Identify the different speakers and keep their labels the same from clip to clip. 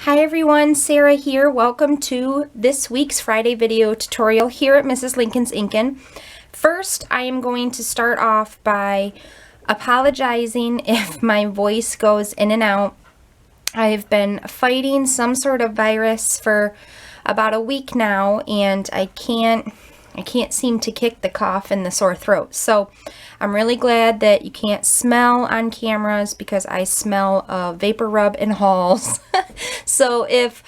Speaker 1: Hi everyone, Sarah here. Welcome to this week's Friday video tutorial here at Mrs. Lincoln's Inkin. First, I am going to start off by apologizing if my voice goes in and out. I've been fighting some sort of virus for about a week now, and I can't seem to kick the cough and the sore throat. So I'm really glad that you can't smell on cameras because I smell vapor rub in halls. So if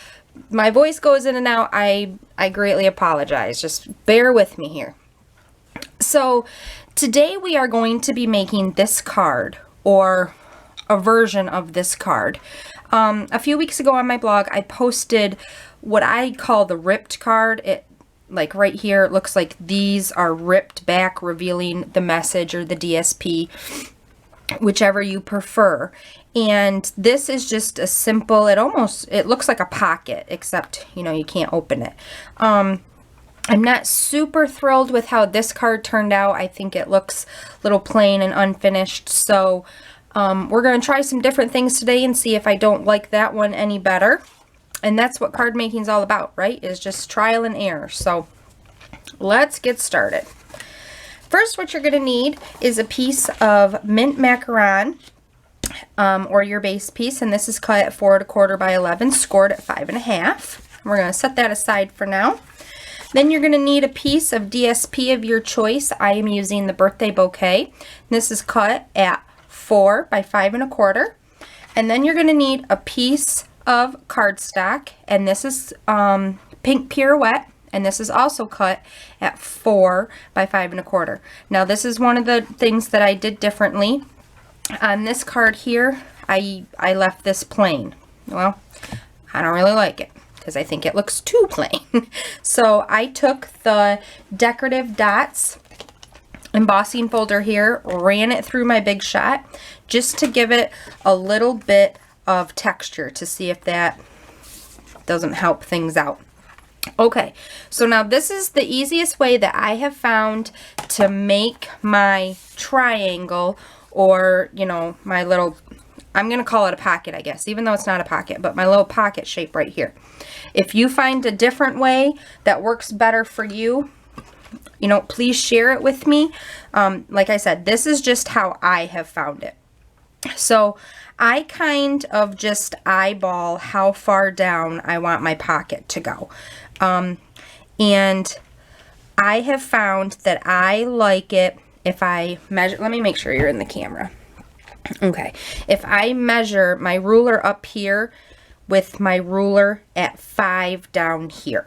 Speaker 1: my voice goes in and out, I greatly apologize. Just bear with me here. So today we are going to be making this card, or a version of this card. A few weeks ago on my blog, I posted what I call the ripped card. Like right here, it looks like these are ripped back, revealing the message or the DSP, whichever you prefer. And this is just a simple, it looks like a pocket, except, you can't open it. I'm not super thrilled with how this card turned out. I think it looks a little plain and unfinished. So we're going to try some different things today and see if I don't like that one any better. And that's what card making is all about, right? Is just trial and error. So let's get started. First, what you're going to need is a piece of mint macaron, or your base piece, and this is cut at 4 1/4 by 11, scored at 5 1/2. We're going to set that aside for now. Then you're going to need a piece of DSP of your choice. I am using the birthday bouquet. This is cut at 4 by 5 1/4. And then you're going to need a piece of cardstock, and this is pink pirouette, and this is also cut at 4 by 5 1/4. Now this is one of the things that I did differently. On this card here, I left this plain. Well, I don't really like it because I think it looks too plain. So I took the decorative dots embossing folder here, ran it through my Big Shot just to give it a little bit of texture to see if that doesn't help things out. Okay, so now this is the easiest way that I have found to make my triangle, or my little, I'm gonna call it a pocket, I guess, even though it's not a pocket, but my little pocket shape right here. If you find a different way that works better for you, please share it with me. Like I said, this is just how I have found it. So I kind of just eyeball how far down I want my pocket to go. And I have found that I like it if I measure, let me make sure you're in the camera. Okay, if I measure my ruler up here with my ruler at 5 down here.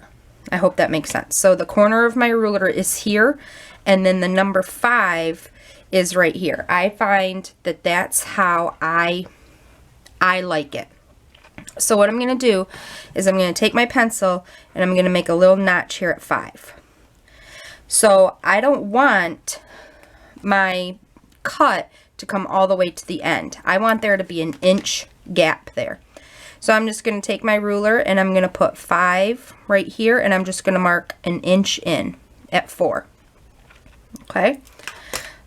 Speaker 1: I hope that makes sense. So the corner of my ruler is here, and then the number 5 is right here. I find that that's how I like it. So what I'm going to do is I'm going to take my pencil and I'm going to make a little notch here at 5. So I don't want my cut to come all the way to the end. I want there to be an inch gap there. So I'm just going to take my ruler and I'm going to put 5 right here, and I'm just going to mark an inch in at 4. Okay.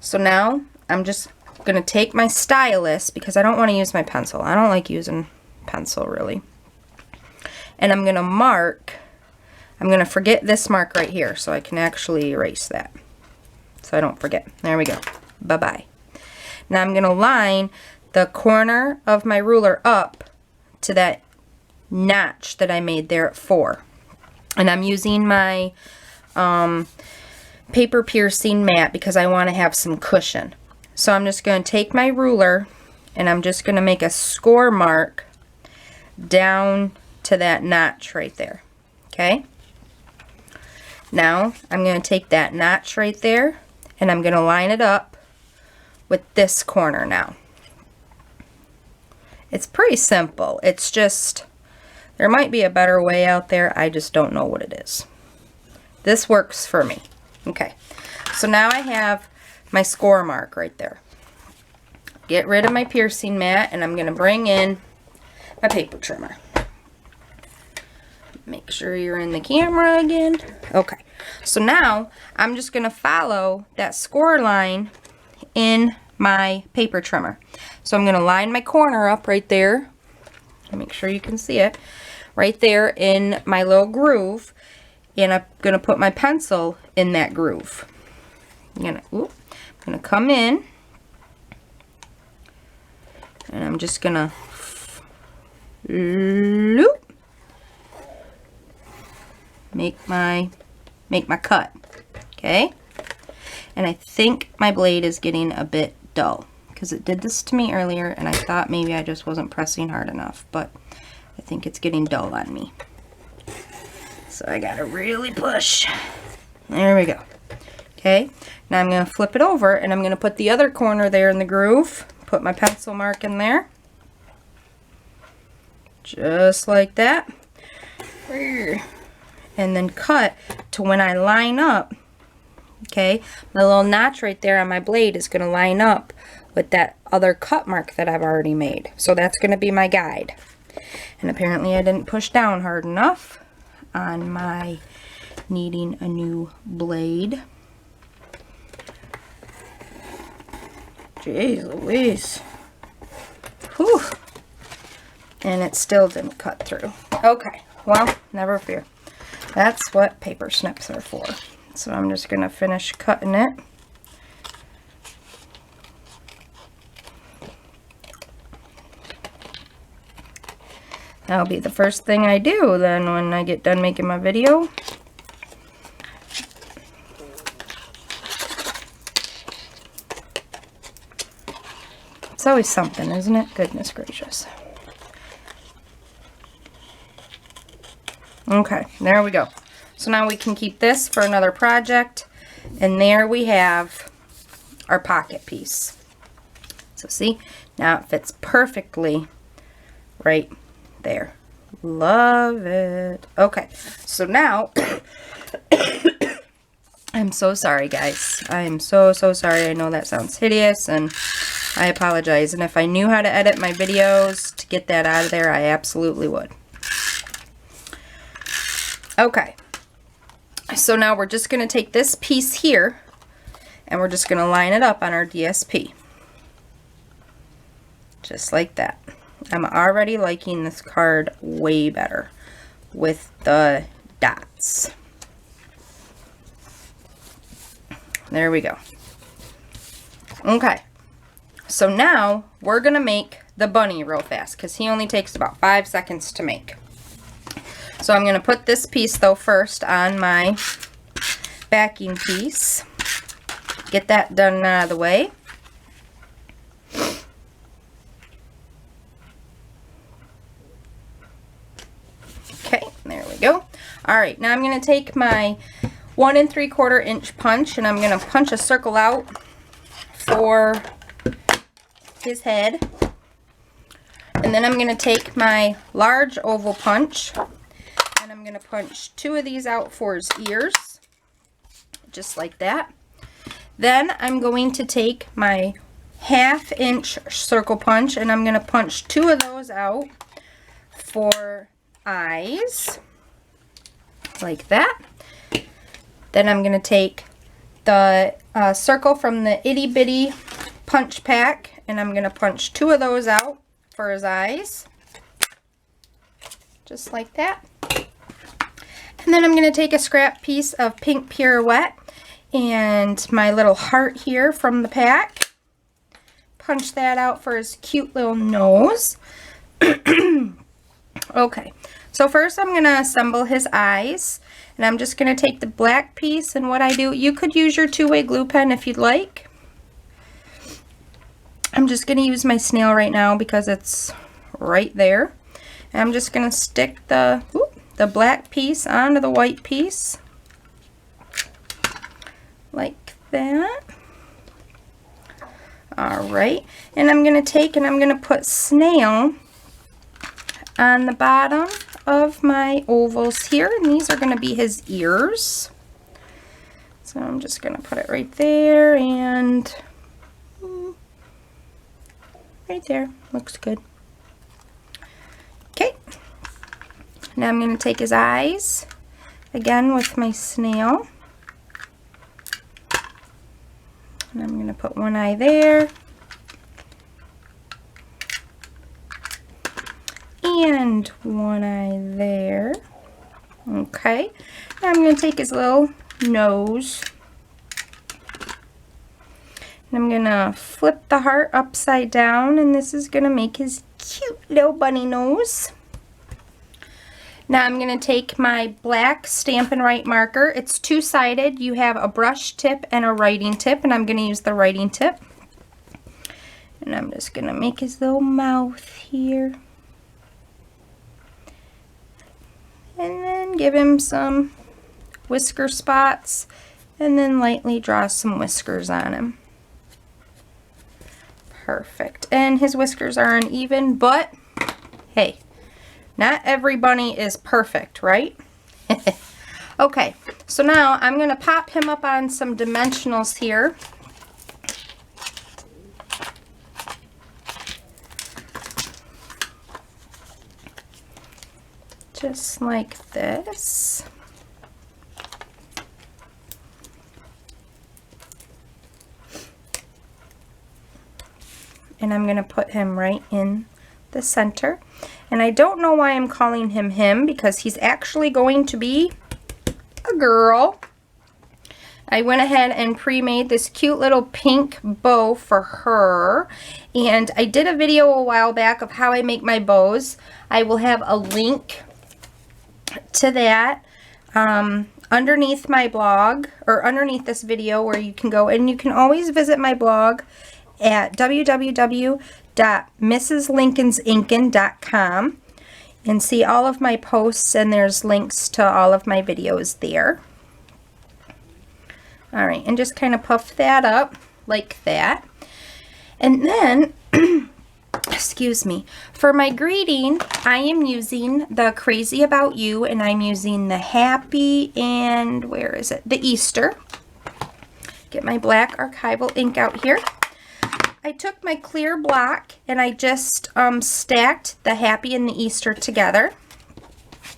Speaker 1: So now I'm just going to take my stylus, because I don't want to use my pencil. I don't like using pencil really. And I'm going to mark, I'm going to forget this mark right here so I can actually erase that so I don't forget. There we go. Bye-bye. Now I'm going to line the corner of my ruler up to that notch that I made there at 4. And I'm using my paper piercing mat because I want to have some cushion. So I'm just going to take my ruler and I'm just going to make a score mark down to that notch right there. Okay? Now I'm going to take that notch right there and I'm going to line it up with this corner now. It's pretty simple. It's just, there might be a better way out there. I just don't know what it is. This works for me. Okay, so now I have my score mark right there. Get rid of my piercing mat, and I'm going to bring in my paper trimmer. Make sure you're in the camera again. Okay, so now I'm just going to follow that score line in my paper trimmer. So I'm going to line my corner up right there make sure you can see it, right there in my little groove. And I'm going to put my pencil in that groove. I'm going to come in. And I'm just going to loop. Make my cut. Okay? And I think my blade is getting a bit dull, because it did this to me earlier and I thought maybe I just wasn't pressing hard enough, but I think it's getting dull on me. So I gotta really push. There we go. Okay, now I'm gonna flip it over and I'm gonna put the other corner there in the groove, put my pencil mark in there, just like that, and then cut to when I line up. Okay, my little notch right there on my blade is gonna line up with that other cut mark that I've already made. So that's gonna be my guide. And apparently I didn't push down hard enough on my needing a new blade. Jeez Louise. Whew. And it still didn't cut through. Okay, well, never fear. That's what paper snips are for. So I'm just gonna finish cutting it. That'll be the first thing I do then when I get done making my video. It's always something, isn't it? Goodness gracious. Okay, there we go. So now we can keep this for another project. And there we have our pocket piece. So see, now it fits perfectly right there. Love it. Okay, so now I'm so sorry, guys. I am so sorry. I know that sounds hideous and I apologize. And if I knew how to edit my videos to get that out of there, I absolutely would. Okay, so now we're just going to take this piece here and we're just going to line it up on our DSP. Just like that. I'm already liking this card way better with the dots. There we go. Okay, so now we're gonna make the bunny real fast because he only takes about 5 seconds to make. So I'm gonna put this piece though first on my backing piece. Get that done out of the way. There we go. Alright, now I'm going to take my 1 3/4 inch punch and I'm going to punch a circle out for his head. And then I'm going to take my large oval punch and I'm going to punch 2 of these out for his ears. Just like that. Then I'm going to take my 1/2 inch circle punch and I'm going to punch 2 of those out for eyes, like that. Then I'm going to take the circle from the itty bitty punch pack and I'm going to punch 2 of those out for his eyes, just like that. And then I'm going to take a scrap piece of pink pirouette and my little heart here from the pack, punch that out for his cute little nose. Okay, so first I'm going to assemble his eyes, and I'm just going to take the black piece, and what I do, you could use your two-way glue pen if you'd like. I'm just going to use my snail right now because it's right there. And I'm just going to stick the black piece onto the white piece, like that. Alright, and I'm going to take and I'm going to put snail on the bottom of my ovals here, and these are going to be his ears. So I'm just going to put it right there and right there. Looks good. Okay. Now I'm going to take his eyes again with my snail. And I'm going to put one eye there. And one eye there. Okay. Now I'm going to take his little nose. And I'm going to flip the heart upside down, and this is going to make his cute little bunny nose. Now I'm going to take my black Stampin' Write marker. It's two-sided. You have a brush tip and a writing tip, and I'm going to use the writing tip. And I'm just going to make his little mouth here. And then give him some whisker spots, and then lightly draw some whiskers on him. Perfect. And his whiskers are uneven, but hey, not every bunny is perfect, right? Okay, so now I'm going to pop him up on some dimensionals here. Just like this. And I'm going to put him right in the center. And I don't know why I'm calling him him, because he's actually going to be a girl. I went ahead and pre-made this cute little pink bow for her. And I did a video a while back of how I make my bows. I will have a link to that underneath my blog, or underneath this video, where you can go, and you can always visit my blog at www.mrslincolnsinkin.com and see all of my posts, and there's links to all of my videos there. Alright, and just kind of puff that up like that. And then excuse me, for my greeting, I am using the Crazy About You, and I'm using the Happy, and where is it? The Easter. Get my black archival ink out here. I took my clear block and I just stacked the Happy and the Easter together.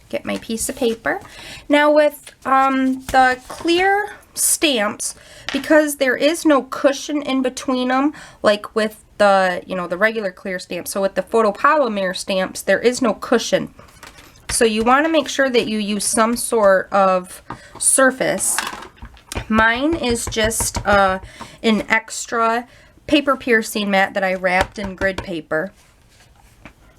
Speaker 1: Get my piece of paper. Now with the clear stamps, because there is no cushion in between them, like with the, the regular clear stamps. So with the photopolymer stamps, there is no cushion. So you want to make sure that you use some sort of surface. Mine is just an extra paper piercing mat that I wrapped in grid paper.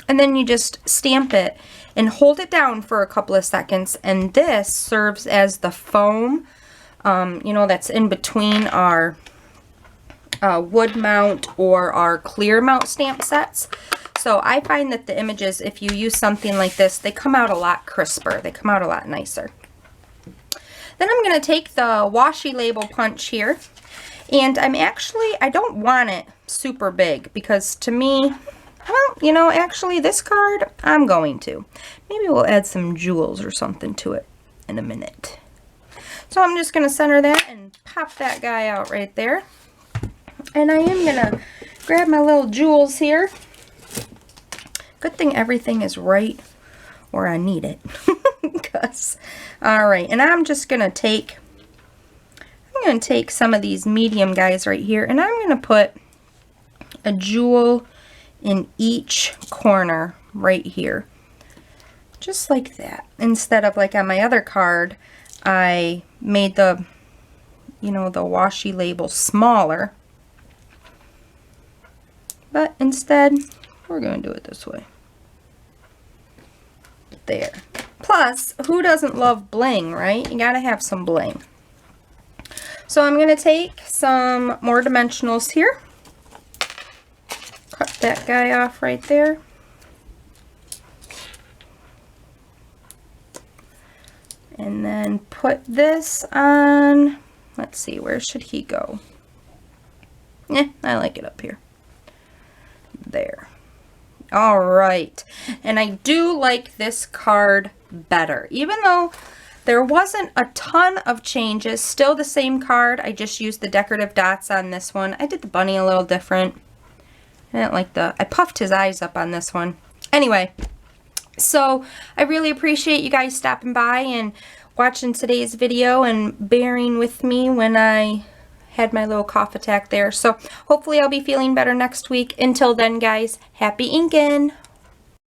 Speaker 1: And then you just stamp it and hold it down for a couple of seconds, and this serves as the foam, that's in between our wood mount or our clear mount stamp sets. So I find that the images, if you use something like this, they come out a lot crisper. They come out a lot nicer. Then I'm going to take the washi label punch here. And I don't want it super big, because to me, well, actually this card, I'm going to. Maybe we'll add some jewels or something to it in a minute. So I'm just going to center that and pop that guy out right there. And I am going to grab my little jewels here. Good thing everything is right where I need it. Alright, and I'm just going to take some of these medium guys right here, and I'm going to put a jewel in each corner right here, just like that. Instead of like on my other card, I made the the washi label smaller, but instead we're going to do it this way. There. Plus, who doesn't love bling, right? You gotta have some bling. So I'm going to take some more dimensionals here. Cut that guy off right there. And then put this on, let's see, where should he go? I like it up here. There. All right. And I do like this card better. Even though there wasn't a ton of changes, still the same card. I just used the decorative dots on this one. I did the bunny a little different. I didn't like I puffed his eyes up on this one. Anyway, so I really appreciate you guys stopping by and watching today's video and bearing with me when I had my little cough attack there. So hopefully I'll be feeling better next week. Until then, guys, happy inking!